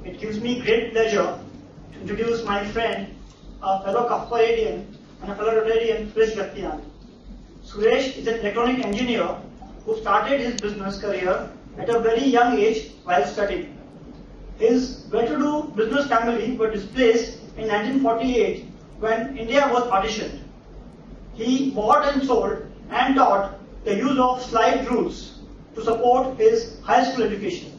It gives me great pleasure to introduce my friend, a fellow Kaffaradian and a fellow Rotarian, Suresh Gattian. Suresh is an electronic engineer who started his business career at a very young age while studying. His well-to-do business family were displaced in 1948 when India was partitioned. He bought and sold and taught the use of slide rules to support his high school education.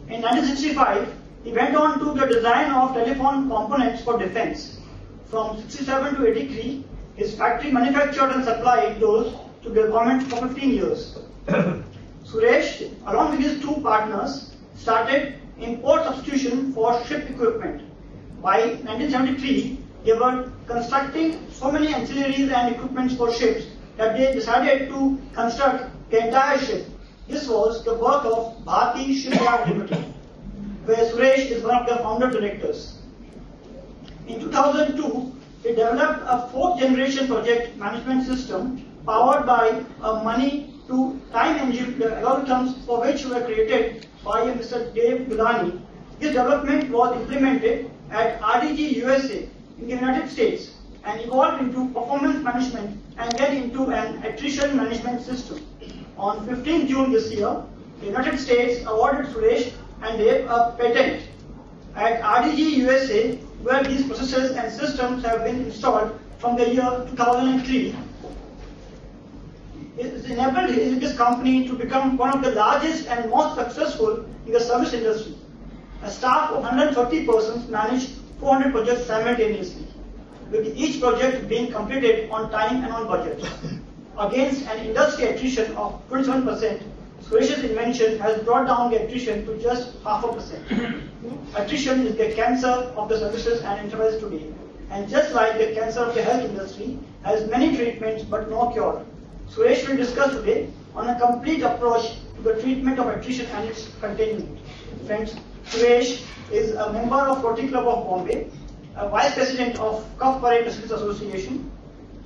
In 1965, he went on to the design of telephone components for defense. From 67 to 83, his factory manufactured and supplied those to the government for 15 years. Suresh, along with his two partners, started import substitution for ship equipment. By 1973, they were constructing so many ancillaries and equipments for ships that they decided to construct the entire ship. This was the work of Bharti Shipyard Limited, where Suresh is one of the founder directors. In 2002, they developed a fourth generation project management system powered by a money to time engine algorithms for which were created by Mr. Dave Gudani. This development was implemented at RDG USA in the United States and evolved into performance management and then into an attrition management system. On 15 June this year, the United States awarded Suresh and Dave a patent at RDG USA, where these processes and systems have been installed from the year 2003. It has enabled this company to become one of the largest and most successful in the service industry. A staff of 130 persons manage 400 projects simultaneously, with each project being completed on time and on budget. Against an industry attrition of 27%, Suresh's invention has brought down the attrition to just 0.5%. Attrition is the cancer of the services and enterprise today, and just like the cancer of the health industry, has many treatments but no cure. Suresh will discuss today on a complete approach to the treatment of attrition and its containment. Friends, Suresh is a member of Rotary Club of Bombay, a vice president of Cuff Parade Presidents Association,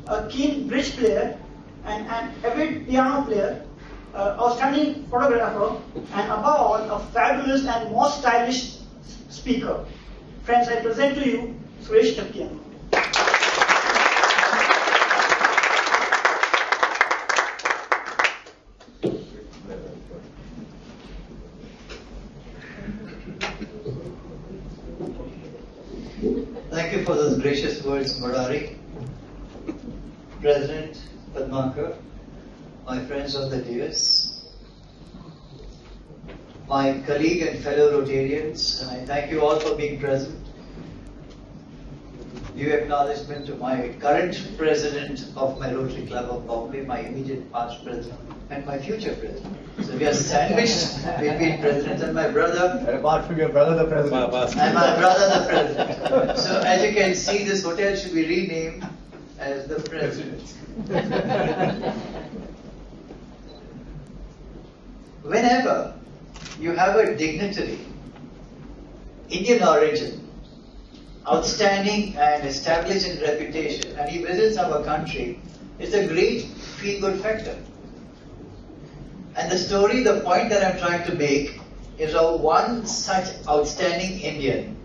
a keen bridge player, and an avid piano player, outstanding photographer, and above all, a fabulous and most stylish speaker. Friends, I present to you Suresh Gattian. Thank you for those gracious words, Murari. President Padmakar, my friends of the dais, my colleague and fellow Rotarians, and I thank you all for being present. Due acknowledgement to my current president of my Rotary Club of Bombay, my immediate past president, and my future president. So we are sandwiched between president and my brother. And apart from your brother, the president. And my brother, the president. So as you can see, this hotel should be renamed as the president. Whenever you have a dignitary, Indian origin, outstanding and established in reputation, and he visits our country, it's a great feel-good factor. And the story, the point that I'm trying to make is of one such outstanding Indian,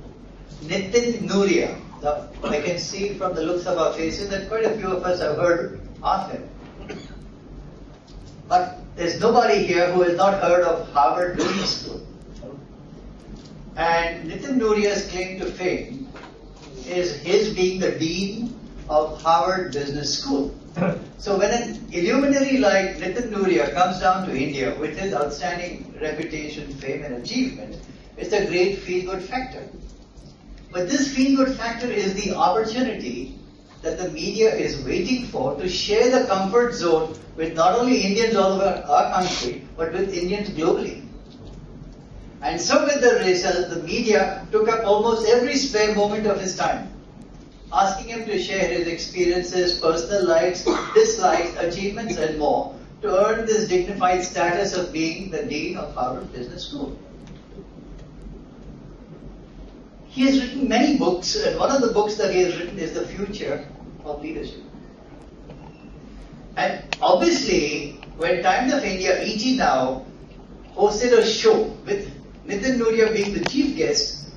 Nitin Nuria. Now, I can see from the looks of our faces that quite a few of us have heard of him. But there's nobody here who has not heard of Harvard Business School. And Nitin Nuria's claim to fame is his being the dean of Harvard Business School. So when an illuminary like Nitin Nuria comes down to India with his outstanding reputation, fame and achievement, it's a great feel-good factor. But this feel-good factor is the opportunity that the media is waiting for to share the comfort zone with not only Indians all over our country, but with Indians globally. And so with the result, the media took up almost every spare moment of his time, asking him to share his experiences, personal likes, dislikes, achievements and more to earn this dignified status of being the Dean of Harvard Business School. He has written many books, and one of the books that he has written is The Future of Leadership. And obviously, when Times of India, ET Now, hosted a show with Nitin Nuria being the chief guest,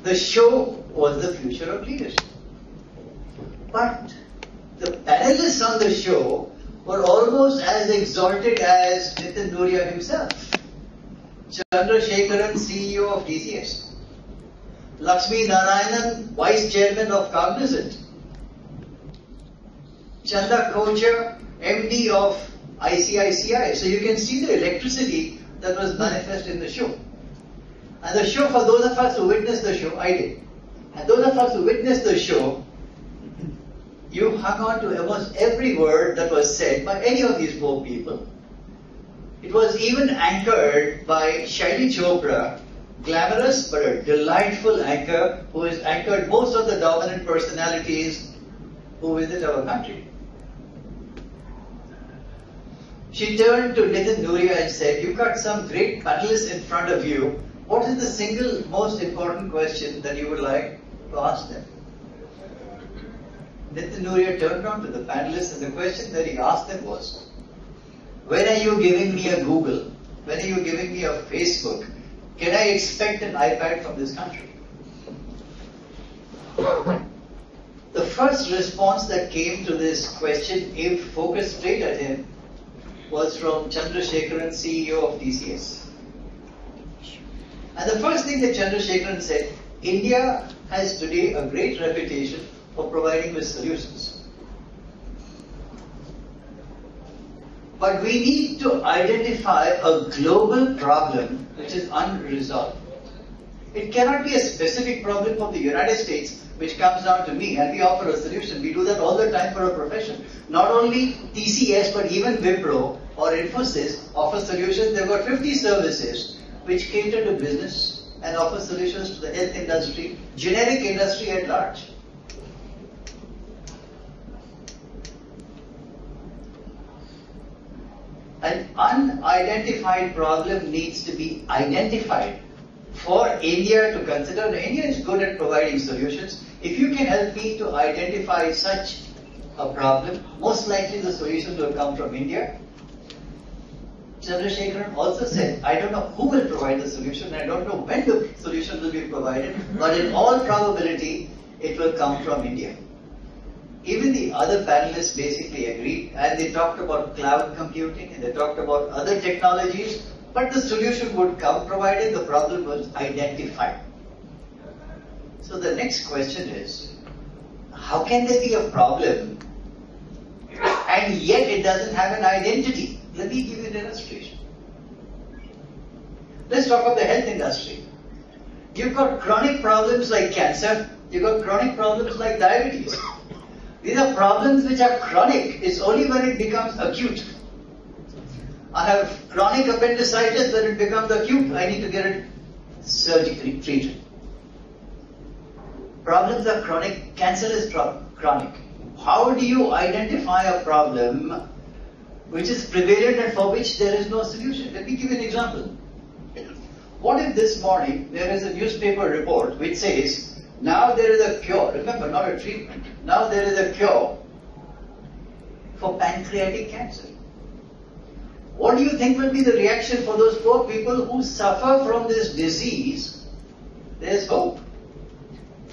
The show was the future of leadership. But the panelists on the show were almost as exalted as Nitin Nuria himself. Chandrasekharan, CEO of TCS. Lakshmi Narayanan, Vice Chairman of Cognizant. Chanda Kochar, MD of ICICI. So you can see the electricity that was manifest in the show. And the show, for those of us who witnessed the show, I did. And those of us who witnessed the show, you hung on to almost every word that was said by any of these four people. It was even anchored by Shaili Chopra, glamorous but a delightful anchor who has anchored most of the dominant personalities who visit our country. She turned to Nitin Nuria and said, "You've got some great panelists in front of you. What is the single most important question that you would like to ask them?" Nitin Nuria turned on to the panelists and the question that he asked them was, "When are you giving me a Google? When are you giving me a Facebook? Can I expect an iPad from this country?" The first response that came to this question, if focused straight at him, was from Chandrasekharan, CEO of TCS. And the first thing that Chandrasekharan said, India has today a great reputation for providing with solutions. But we need to identify a global problem which is unresolved. It cannot be a specific problem from the United States which comes down to me and we offer a solution. We do that all the time for a profession. Not only TCS but even Wipro or Infosys offer solutions. They've got 50 services which cater to business and offer solutions to the health industry, generic industry at large. An unidentified problem needs to be identified for India to consider. India is good at providing solutions. If you can help me to identify such a problem, most likely the solution will come from India. Chandrasekharan also said, I don't know who will provide the solution, I don't know when the solution will be provided, but in all probability, it will come from India. Even the other panelists basically agreed, and they talked about cloud computing, and they talked about other technologies, but the solution would come provided the problem was identified. So the next question is, how can there be a problem and yet it doesn't have an identity? Let me give you an illustration. Let's talk about the health industry. You've got chronic problems like cancer, you've got chronic problems like diabetes. These are problems which are chronic. It's only when it becomes acute. I have chronic appendicitis, when it becomes acute, I need to get it surgically treated. Problems are chronic, cancer is chronic. How do you identify a problem which is prevalent and for which there is no solution? Let me give you an example. What if this morning there is a newspaper report which says, now there is a cure, remember, not a treatment, now there is a cure for pancreatic cancer. What do you think will be the reaction for those poor people who suffer from this disease? There is hope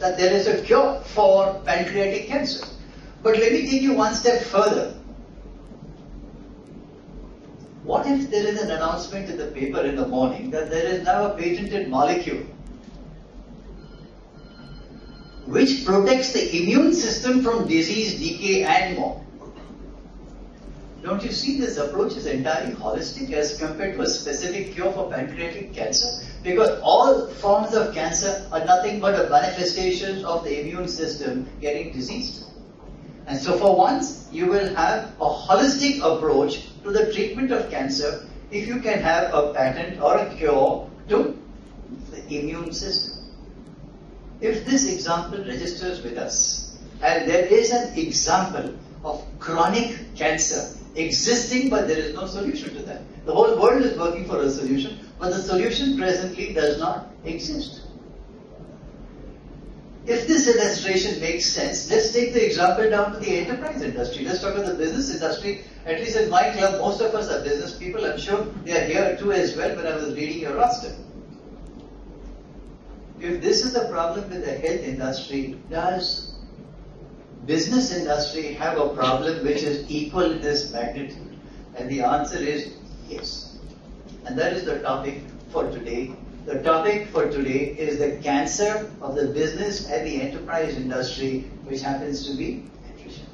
that there is a cure for pancreatic cancer. But let me take you one step further. What if there is an announcement in the paper in the morning that there is now a patented molecule which protects the immune system from disease, decay and more? Don't you see this approach is entirely holistic as compared to a specific cure for pancreatic cancer? Because all forms of cancer are nothing but a manifestation of the immune system getting diseased. And so for once, you will have a holistic approach to the treatment of cancer if you can have a patent or a cure to the immune system. If this example registers with us, and there is an example of chronic cancer existing but there is no solution to that. The whole world is working for a solution, but the solution presently does not exist. If this illustration makes sense, let's take the example down to the enterprise industry. Let's talk about the business industry. At least in my club, most of us are business people. I'm sure they are here too as well when I was reading your roster. if this is the problem with the health industry, does business industry have a problem which is equal in this magnitude? And the answer is yes. And that is the topic for today. The topic for today is the cancer of the business and the enterprise industry, which happens to be attrition.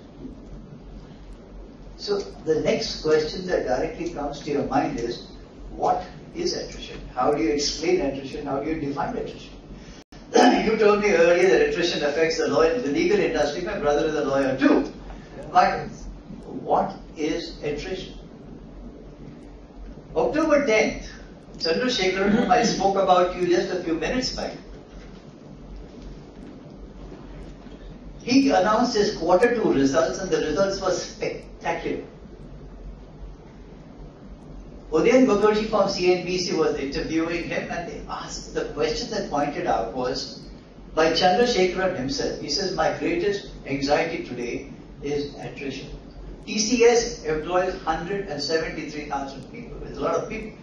So the next question that directly comes to your mind is, what is attrition? How do you explain attrition? How do you define attrition? You told me earlier that attrition affects the legal industry. My brother is a lawyer too. But what is attrition? October 10th, Chandrasekharan, whom I spoke about you just a few minutes back, he announced his Q2 results, and the results were spectacular. Udayan Mukherjee from CNBC was interviewing him, and they asked, the question that pointed out was by Chandrasekharan himself. He says, my greatest anxiety today is attrition. TCS employs 173,000 people. It's a lot of people.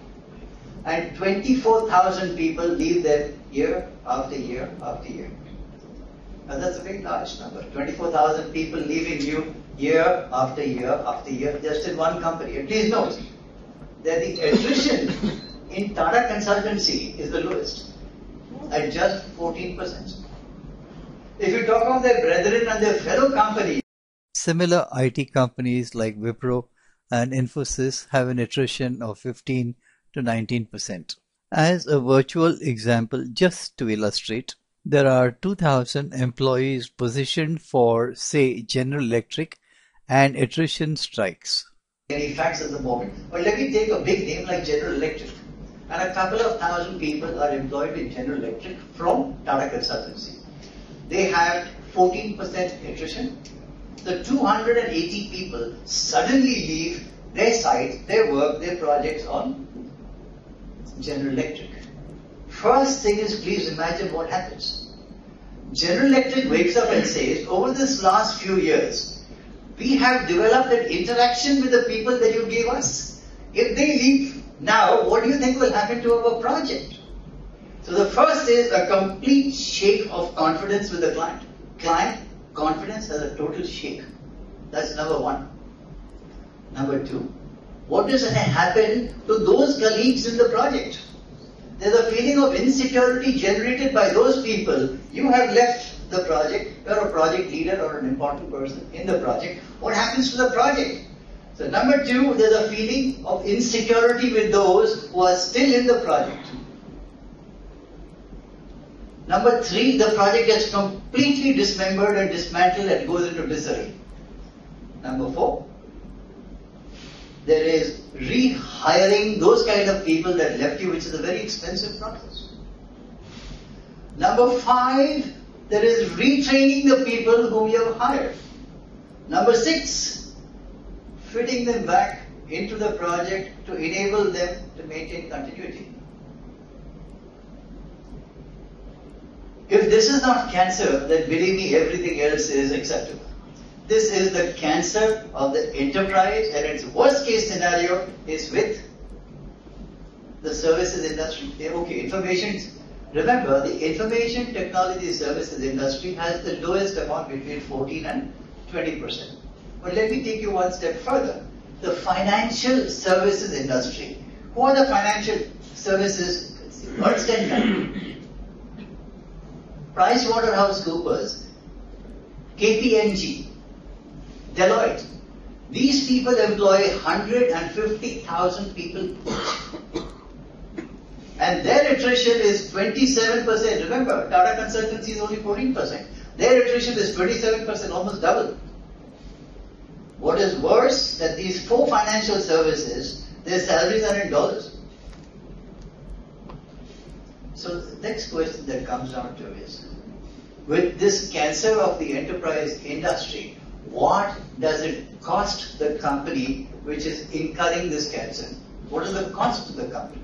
And 24,000 people leave them year after year after year. Now that's a very large number. 24,000 people leaving you year after year after year just in one company. And please note that the attrition in Tata Consultancy is the lowest at just 14%. If you talk of their brethren and their fellow companies, similar IT companies like Wipro and Infosys have an attrition of 15 to 19%. As a virtual example, just to illustrate, there are 2,000 employees positioned for, say, General Electric, and attrition strikes. Any facts at the moment, but let me take a big name like General Electric, and a couple of thousand people are employed in General Electric from Tata Consultancy. They have 14% attrition. The 280 people suddenly leave their site, their work, their projects on General Electric. First thing is, please imagine what happens. General Electric wakes up and says, over this last few years, we have developed an interaction with the people that you gave us. If they leave now, what do you think will happen to our project? So the first is a complete shake of confidence with the client. Client confidence has a total shake. That's number one. Number two, what does happen to those colleagues in the project? There's a feeling of insecurity generated by those people. You have left the project, you're a project leader or an important person in the project. What happens to the project? So number two, there's a feeling of insecurity with those who are still in the project. Number three, the project gets completely dismembered and dismantled and goes into disarray. Number four, there is rehiring those kind of people that left you, which is a very expensive process. Number five, there is retraining the people whom you have hired. Number six, fitting them back into the project to enable them to maintain continuity. If this is not cancer, then believe me, everything else is acceptable. This is the cancer of the enterprise, and its worst case scenario is with the services industry. Okay, information. Remember, the information technology services industry has the lowest amount between 14 and 20%. But let me take you one step further. The financial services industry. Who are the financial services? Ernst & Young, PricewaterhouseCoopers, KPMG, Deloitte. These people employ 150,000 people. And their attrition is 27%. Remember, Tata Consultancy is only 14%. Their attrition is 27%, almost double. What is worse, that these four financial services, their salaries are in dollars. So the next question that comes down to is, with this cancer of the enterprise industry, what does it cost the company which is incurring this cancer? What is the cost to the company?